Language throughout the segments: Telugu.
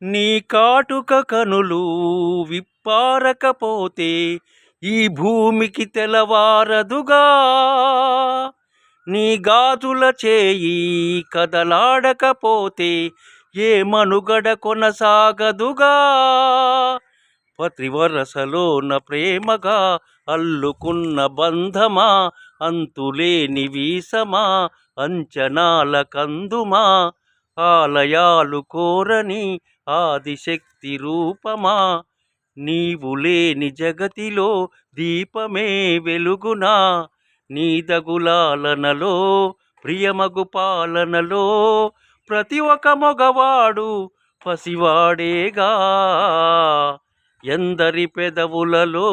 నీ కాటుక కనులు విప్పారకపోతే ఈ భూమికి తెలవారదుగా. నీ గాజుల చేయి కదలాడకపోతే ఏ మనుగడ కొనసాగదుగా. పతివరసలోన ప్రేమగా అల్లుకున్న బంధమా, అంతులేని వీసమా, అంచనాల కందుమా, ఆలయాలు కోరని ఆదిశక్తి రూపమా, నీవు లేని జగతిలో దీపమే వెలుగునా. నీదగులాలనలో ప్రియమగు పాలనలో ప్రతి ఒక్క మగవాడు పసివాడేగా. ఎందరి పెదవులలో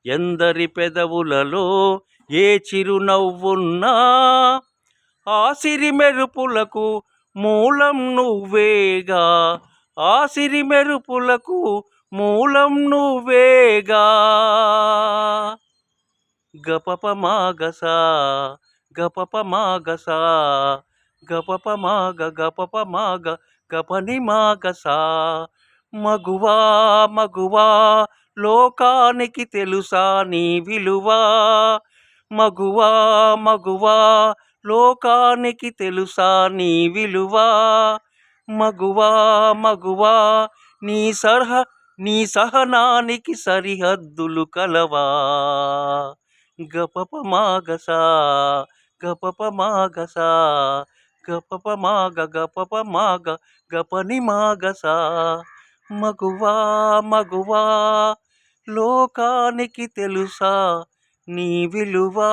ఎందరి పెదవులలో ఏ చిరునవ్వున్నా ఆ సిరి మెరుపులకు మూలం నువ్వేగా. ఆ సిరి మెరుపులకు మూలం నువ్వేగా. గపప మాగసా గపప మాగసా గపప మాగ గపప మాగ గపని మాగసా. మగువా మగువా లోకానికి తెలుసా నీ విలువా. మగువా మగువా లోకానికి తెలుసా నీ విలువా. మగువా మగువా నీ సహనానికి సరిహద్దులు కలవా. గపప మాగసా గపప మాగసా గపప మాగ గపప మాగ గపని మాగసా. మగువా మగువా లోకానికి తెలుసా నీ విలువా.